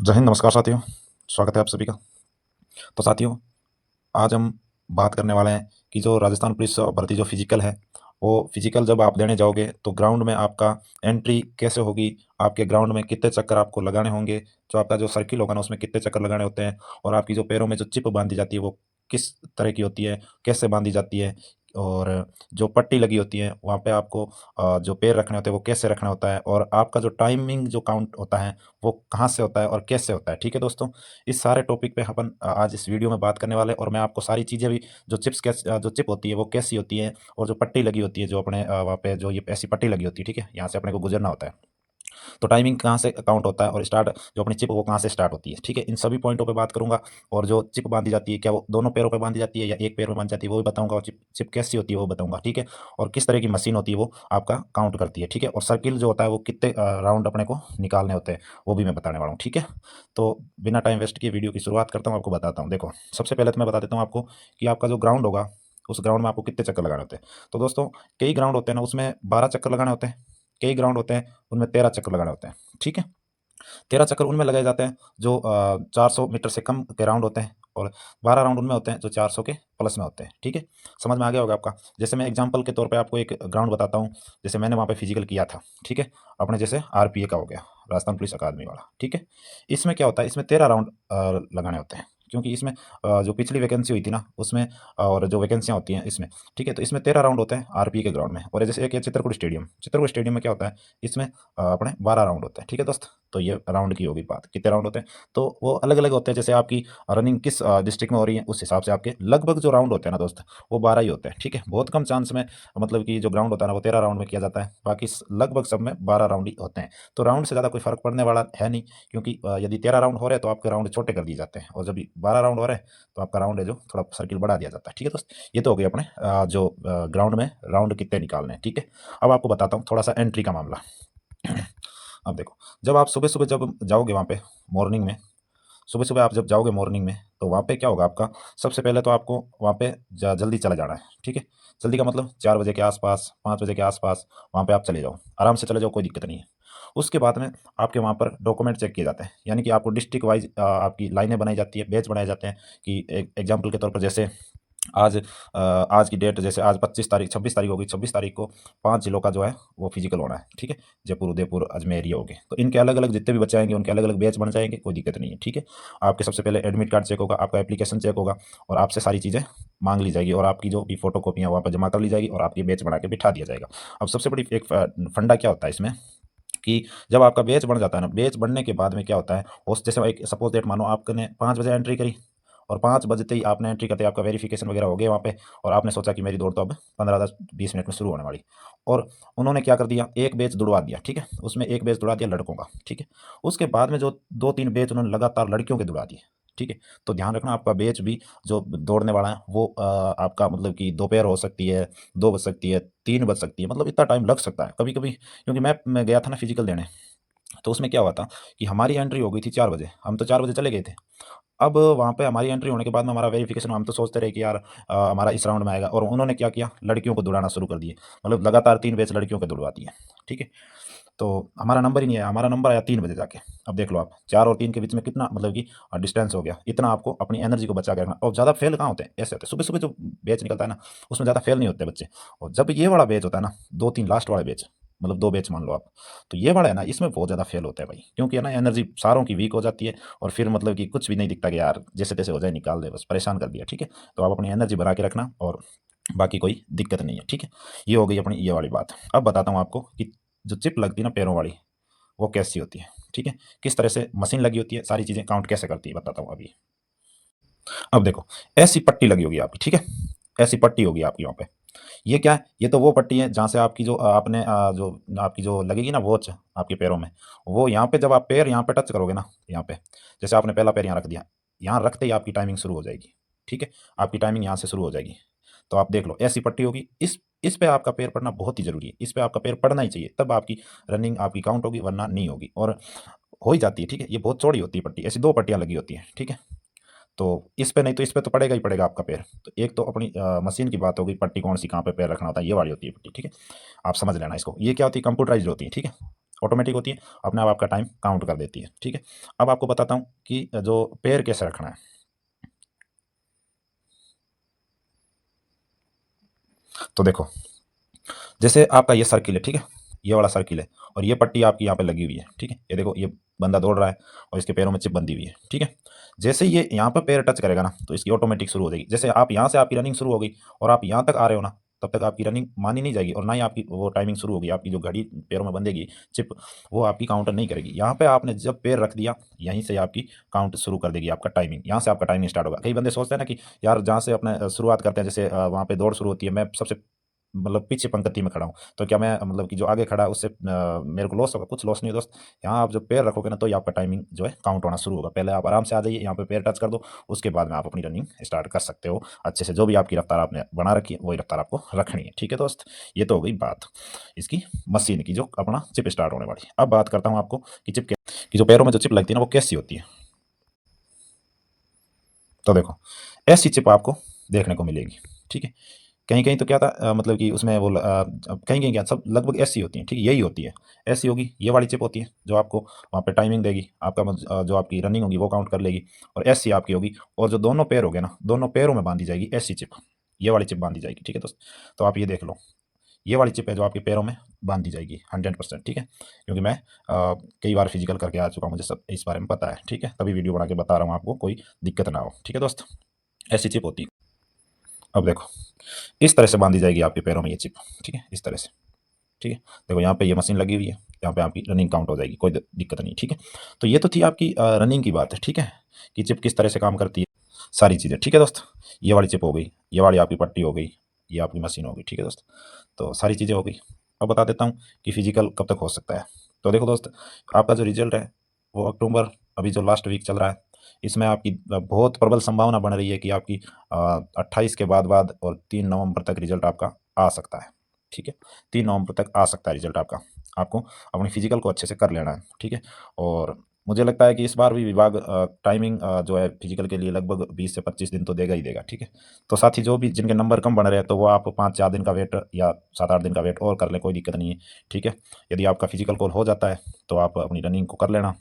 जय हिंद, नमस्कार साथियों। स्वागत है आप सभी का। तो साथियों, आज हम बात करने वाले हैं कि जो राजस्थान पुलिस भर्ती जो फिजिकल है, वो फिजिकल जब आप देने जाओगे तो ग्राउंड में आपका एंट्री कैसे होगी, आपके ग्राउंड में कितने चक्कर आपको लगाने होंगे, जो आपका जो सर्किल होगा ना उसमें कितने चक्कर लगाने होते हैं, और आपकी जो पैरों में जो चिप बांधी जाती है वो किस तरह की होती है, कैसे बांधी जाती है, और जो पट्टी लगी होती है वहाँ पे आपको जो पैर रखने होते हैं वो कैसे रखना होता है, और आपका जो टाइमिंग जो काउंट होता है वो कहाँ से होता है और कैसे होता है। ठीक है दोस्तों, इस सारे टॉपिक पे अपन आज इस वीडियो में बात करने वाले हैं, और मैं आपको सारी चीज़ें भी जो जो चिप होती है वो कैसी होती है, और जो पट्टी लगी होती है जो अपने वहाँ पे जो ये ऐसी पट्टी लगी होती है, ठीक है, यहाँ से अपने को गुजरना होता है। तो टाइमिंग कहाँ से काउंट होता है और स्टार्ट जो अपनी चिप वो कहाँ से स्टार्ट होती है, ठीक है, इन सभी पॉइंटों पे बात करूंगा। और जो चिप बांधी जाती है क्या वो दोनों पैरों पे बांधी जाती है या एक पैर में बांधी जाती है वो भी बताऊंगा, और चिप चिप कैसी होती है वो बताऊंगा, ठीक है, और किस तरह की मशीन होती है वो आपका काउंट करती है, ठीक है, और सर्किल जो होता है वो कितने राउंड अपने को निकालने होते हैं वो भी मैं बताने वाला हूँ, ठीक है। तो बिना टाइम वेस्ट किए वीडियो की शुरुआत करता हूँ, आपको बताता हूँ। देखो, सबसे पहले तो मैं बता देता हूँ आपको कि आपका जो ग्राउंड होगा उस ग्राउंड में आपको कितने चक्कर लगाने होते हैं। तो दोस्तों, कई ग्राउंड होते हैं ना उसमें 12 चक्कर लगाने होते हैं, कई ग्राउंड होते हैं उनमें 13 चक्कर लगाने होते हैं, ठीक है। 13 चक्कर उनमें लगाए जाते हैं जो 400 मीटर से कम के राउंड होते हैं, और 12 राउंड उनमें होते हैं जो 400 के प्लस में होते हैं, ठीक है। समझ में आ गया होगा आपका। जैसे मैं एग्जांपल के तौर पे आपको एक ग्राउंड बताता हूँ, जैसे मैंने वहाँ पे फिजिकल किया था, ठीक है, अपने जैसे आरपीए का हो गया, राजस्थान पुलिस अकादमी वाला, ठीक है। इसमें क्या होता है, इसमें 13 राउंड लगाने होते हैं, क्योंकि इसमें जो पिछली वैकेंसी हुई थी ना उसमें, और जो वैकेंसियाँ होती हैं इसमें, ठीक है, तो इसमें 13 राउंड होते हैं आरपीए के ग्राउंड में। और जैसे एक है चित्रकूट स्टेडियम, चित्रकूट स्टेडियम में क्या होता है, इसमें अपने 12 राउंड होते हैं, ठीक है दोस्त। तो ये राउंड की होगी बात, कितने राउंड होते हैं, तो वो अलग अलग होते हैं, जैसे आपकी रनिंग किस डिस्ट्रिक्ट में हो रही है उस हिसाब से आपके लगभग जो राउंड होते हैं ना दोस्त वो 12 ही होते हैं, ठीक है। बहुत कम चांस में मतलब कि जो ग्राउंड होता है ना वो 13 राउंड में किया जाता है, बाकी लगभग सब में 12 राउंड ही होते हैं। तो राउंड से ज़्यादा कोई फर्क पड़ने वाला है नहीं, क्योंकि यदि 13 राउंड हो रहे हैं तो आपके राउंड छोटे कर दिए जाते हैं, और जब 12 राउंड हो रहे हैं तो आपका राउंड है जो थोड़ा सर्किल बढ़ा दिया जाता है, ठीक है दोस्त। ये तो हो गई अपने जो ग्राउंड में राउंड कितने निकालने हैं, ठीक है। अब आपको बताता हूँ थोड़ा सा एंट्री का मामला। अब देखो, जब आप सुबह सुबह जब जाओगे वहाँ पे मॉर्निंग में, सुबह सुबह आप जब जाओगे मॉर्निंग में तो वहाँ पे क्या होगा आपका, सबसे पहले तो आपको वहाँ पे जल्दी चला जाना है, ठीक है। जल्दी का मतलब 4 बजे के आसपास, 5 बजे के आसपास वहाँ पे आप चले जाओ, आराम से चले जाओ, कोई दिक्कत नहीं है। उसके बाद में आपके वहाँ पर डॉक्यूमेंट चेक किए जाते हैं, यानी कि आपको डिस्ट्रिक्ट वाइज आपकी लाइनें बनाई जाती है, बैच बनाए जाते हैं, कि एग्जाम्पल के तौर पर जैसे आज की डेट, जैसे आज 25 तारीख, 26 तारीख होगी, 26 तारीख को 5 जिलों का जो है वो फिजिकल होना है, ठीक है। जयपुर, उदयपुर, अजमेर ये हो गए, तो इनके अलग अलग जितने भी बच्चे आएंगे उनके अलग अलग बैच बन जाएंगे, कोई दिक्कत नहीं है, ठीक है। आपके सबसे पहले एडमिट कार्ड चेक होगा, आपका एप्लीकेशन चेक होगा, और आपसे सारी चीज़ें मांग ली जाएगी, और आपकी जो भी फोटो कॉपियाँ वहाँ पर जमा कर ली जाएगी, और आपकी बैच बना के बिठा दिया जाएगा। अब सबसे बड़ी एक फंडा क्या होता है इसमें, कि जब आपका बैच बन जाता है ना, बैच बनने के बाद में क्या होता है, उस जैसे एक सपोज डेट मानो आपने 5 बजे एंट्री करी, और 5 बजते ही आपने एंट्री करते ही आपका वेरिफिकेशन वगैरह हो गया वहाँ पे, और आपने सोचा कि मेरी दौड़ तो अब 15-10-20 मिनट में शुरू होने वाली, और उन्होंने क्या कर दिया, एक बैच दुड़वा दिया, ठीक है, उसमें एक बैच दुड़ा दिया लड़कों का, ठीक है। उसके बाद में जो 2-3 बैच उन्होंने लगातार लड़कियों के दुड़ा दिए, ठीक है। तो ध्यान रखना, आपका बैच भी जो दौड़ने वाला है वो आपका मतलब कि दोपहर हो सकती है, 2 बज सकती है, 3 बज सकती है, मतलब इतना टाइम लग सकता है कभी कभी, क्योंकि मैं गया था ना फिजिकल देने, तो उसमें क्या हुआ था कि हमारी एंट्री हो गई थी 4 बजे, हम तो 4 बजे चले गए थे। अब वहाँ पे हमारी एंट्री होने के बाद में हमारा वेरिफिकेशन, हम तो सोचते रहे कि यार हमारा इस राउंड में आएगा, और उन्होंने क्या किया, लड़कियों को दौड़ाना शुरू कर दिए, मतलब लगातार 3 बैच लड़कियों को दौड़वा दिए, ठीक है। तो हमारा नंबर ही नहीं आया, हमारा नंबर आया 3 बजे जाके। अब देख लो आप, 4 और 3 के बीच में कितना मतलब कि डिस्टेंस हो गया, इतना आपको अपनी एनर्जी को बचा के रखना। और ज़्यादा फेल कहाँ होते हैं, ऐसे होते हैं सुबह सुबह जो बैच निकलता है ना उसमें ज़्यादा फेल नहीं होते बच्चे। और जब ये वाला बैच होता है ना, 2-3 लास्ट वाले बैच, मतलब 2 बैच मान लो आप, तो ये वाला है ना इसमें बहुत ज़्यादा फेल होता है भाई, क्योंकि है ना एनर्जी सारों की वीक हो जाती है, और फिर मतलब कि कुछ भी नहीं दिखता कि यार जैसे तैसे हो जाए, निकाल दे, बस परेशान कर दिया, ठीक है। तो आप अपनी एनर्जी बना के रखना, और बाकी कोई दिक्कत नहीं है, ठीक है। ये हो गई अपनी ये वाली बात। अब बताता हूँ आपको कि जो चिप लगती है ना पैरों वाली वो कैसी होती है, ठीक है, किस तरह से मशीन लगी होती है, सारी चीज़ें काउंट कैसे करती है बताता हूँ अभी। अब देखो, ऐसी पट्टी लगी होगी आपकी, ठीक है, ऐसी पट्टी होगी आपकी वहाँ पे। ये क्या है, ये तो वो पट्टी है जहाँ से आपकी जो आपने जो आपकी जो लगेगी ना वॉच आपके पैरों में, वो यहाँ पे जब आप पैर यहाँ पे टच करोगे ना, यहाँ पे जैसे आपने पहला पैर यहाँ रख दिया, यहाँ रखते ही आपकी टाइमिंग शुरू हो जाएगी, ठीक है। आपकी टाइमिंग यहाँ से शुरू हो जाएगी। तो आप देख लो, ऐसी पट्टी होगी, इस पे आपका पैर पड़ना बहुत ही जरूरी है, इस पे आपका पैर पड़ना ही चाहिए, तब आपकी रनिंग आपकी काउंट होगी, वरना नहीं होगी। और हो ही जाती है, ठीक है, ये बहुत चौड़ी होती है पट्टी, ऐसी 2 पट्टियाँ लगी होती हैं, ठीक है। तो इस पे नहीं तो इस पे तो पड़ेगा ही पड़ेगा आपका पैर। तो एक तो अपनी मशीन की बात होगी, पट्टी कौन सी कहाँ पे पैर रखना होता है, ये वाली होती है पट्टी, ठीक है। आप समझ लेना इसको, ये क्या होती है, कंप्यूटराइज्ड होती है, ठीक है। ऑटोमेटिक होती है, अपने आप आपका टाइम काउंट कर देती है। ठीक है, अब आपको बताता हूँ कि जो पेयर कैसे रखना है। तो देखो, जैसे आपका ये सर्किल है, ठीक है, ये वाला सर्किल है, और ये पट्टी आपकी यहाँ पे लगी हुई है। ठीक है, ये देखो, ये बंदा दौड़ रहा है और इसके पैरों में चिप बंधी हुई है। ठीक है, जैसे ये यहाँ पर पैर टच करेगा ना, तो इसकी ऑटोमेटिक शुरू हो जाएगी। जैसे आप यहाँ से आपकी रनिंग शुरू हो गई और आप यहाँ तक आ रहे हो ना, तब तक आपकी रनिंग मानी नहीं जाएगी और ना ही आपकी वो टाइमिंग शुरू होगी। आपकी जो घड़ी पैरों में बंधेगी चिप, वो आपकी काउंटर नहीं करेगी। यहाँ पे आपने जब पैर रख दिया, यहीं से आपकी काउंट शुरू कर देगी, आपका टाइमिंग यहाँ से आपका टाइमिंग स्टार्ट होगा। कई बंदे सोचते हैं ना कि यार जहाँ से अपने शुरुआत करते हैं, जैसे वहाँ पे दौड़ शुरू होती है, मैं सबसे मतलब पीछे पंक्ति में खड़ा हूँ, तो क्या मैं मतलब कि जो आगे खड़ा है उससे मेरे को लॉस होगा? कुछ लॉस नहीं है दोस्त। यहाँ आप जो पैर रखोगे ना, तो ये आपका टाइमिंग जो है काउंट होना शुरू होगा। पहले आप आराम से आ जाइए, यहाँ पे पैर टच कर दो, उसके बाद में आप अपनी रनिंग स्टार्ट कर सकते हो अच्छे से। जो भी आपकी रफ्तार आपने बना रखी है, वही रफ्तार आपको रखनी है। ठीक है दोस्त, ये तो हो गई बात इसकी मशीन की, जो अपना चिप स्टार्ट होने वाली है। अब बात करता हूँ आपको कि चिप की जो पैरों में जो चिप लगती है ना, वो कैसी होती है। तो देखो, ऐसी चिप आपको देखने को मिलेगी। ठीक है, कहीं कहीं तो क्या था, मतलब कि उसमें वो कहीं कहीं क्या, सब लगभग ऐसी होती हैं। ठीक है, यही होती है, ऐसी होगी, ये वाली चिप होती है जो आपको वहाँ पे टाइमिंग देगी, आपका जो आपकी रनिंग होगी वो काउंट कर लेगी, और ऐसी आपकी होगी। और जो दोनों पैर हो गए ना, दोनों पैरों में बांधी जाएगी ऐसी चिप, ये वाली चिप बांधी जाएगी। ठीक है दोस्त, तो आप ये देख लो, ये वाली चिप है जो आपके पैरों में बांधी जाएगी 100%। ठीक है, क्योंकि मैं कई बार फिजिकल करके आ चुका हूँ, मुझे सब इस बारे में पता है। ठीक है, तभी वीडियो बना के बता रहा हूँ आपको, कोई दिक्कत ना हो। ठीक है दोस्त, ऐसी चिप होती है। अब देखो, इस तरह से बांधी जाएगी आपके पैरों में ये चिप। ठीक है, इस तरह से। ठीक है, देखो यहाँ पे ये मशीन लगी हुई है, यहाँ पे आपकी रनिंग काउंट हो जाएगी, कोई दिक्कत नहीं। ठीक है, तो ये तो थी आपकी रनिंग की बात है। ठीक है, कि चिप किस तरह से काम करती है, सारी चीज़ें। ठीक है दोस्त, ये वाली चिप हो गई, ये वाली आपकी पट्टी हो गई, ये आपकी मशीन हो गई। ठीक है दोस्त, तो सारी चीज़ें हो गई। अब बता देता हूँ कि फिजिकल कब तक हो सकता है। तो देखो दोस्त, आपका जो रिजल्ट है वो अक्टूबर, अभी जो लास्ट वीक चल रहा है, इसमें आपकी बहुत प्रबल संभावना बन रही है कि आपकी 28 के बाद और 3 नवंबर तक रिजल्ट आपका आ सकता है। ठीक है, 3 नवंबर तक आ सकता है रिजल्ट आपका। आपको अपनी फिजिकल को अच्छे से कर लेना है। ठीक है, और मुझे लगता है कि इस बार भी विभाग टाइमिंग जो है फिजिकल के लिए लगभग 20 से 25 दिन तो देगा ही देगा। ठीक है, तो साथ ही जो भी जिनके नंबर कम बन रहे हैं, तो वो आप 5-4 दिन का वेट या 7-8 दिन का वेट और कर लें, कोई दिक्कत नहीं है। ठीक है, यदि आपका फिजिकल कॉल हो जाता है तो आप अपनी रनिंग को कर लेना।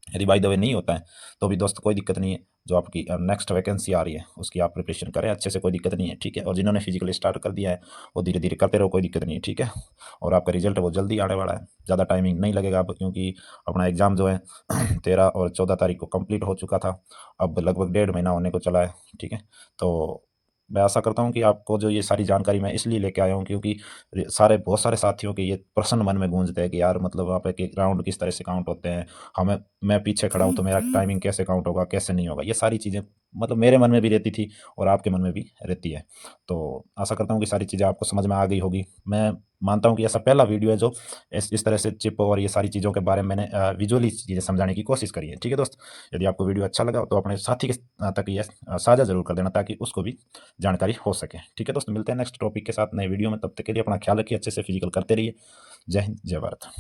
यदि बाय द वे नहीं होता है तो भी दोस्त कोई दिक्कत नहीं है, जो आपकी नेक्स्ट वैकेंसी आ रही है उसकी आप प्रिपरेशन करें अच्छे से, कोई दिक्कत नहीं है। ठीक है, और जिन्होंने फिजिकल स्टार्ट कर दिया है वो धीरे धीरे करते रहो, कोई दिक्कत नहीं है। ठीक है, और आपका रिजल्ट वो जल्दी आने वाला है, ज़्यादा टाइमिंग नहीं लगेगा अब, क्योंकि अपना एग्ज़ाम जो है 13 और 14 तारीख को कंप्लीट हो चुका था, अब लगभग 1.5 महीना होने को चला है। ठीक है, तो मैं आशा करता हूँ कि आपको जो ये सारी जानकारी मैं इसलिए लेके आया हूँ, क्योंकि बहुत सारे साथियों के ये प्रश्न मन में गूंजते हैं कि यार मतलब वहाँ पे कि राउंड किस तरह से काउंट होते हैं, हमें मैं पीछे खड़ा हूँ तो मेरा टाइमिंग कैसे काउंट होगा, कैसे नहीं होगा। ये सारी चीज़ें मतलब मेरे मन में भी रहती थी और आपके मन में भी रहती है। तो आशा करता हूँ कि सारी चीज़ें आपको समझ में आ गई होगी। मैं मानता हूँ कि ऐसा पहला वीडियो है जो इस तरह से चिप और ये सारी चीज़ों के बारे में मैंने विजुअली चीज़ें समझाने की कोशिश करी है। ठीक है दोस्त, यदि आपको वीडियो अच्छा लगा तो अपने साथी के तक ये साझा ज़रूर कर देना, ताकि उसको भी जानकारी हो सके। ठीक है दोस्त, मिलते हैं नेक्स्ट टॉपिक के साथ नए वीडियो में, तब तक के लिए अपना ख्याल रखिए, अच्छे से फिजिकल करते रहिए। जय हिंद, जय भारत।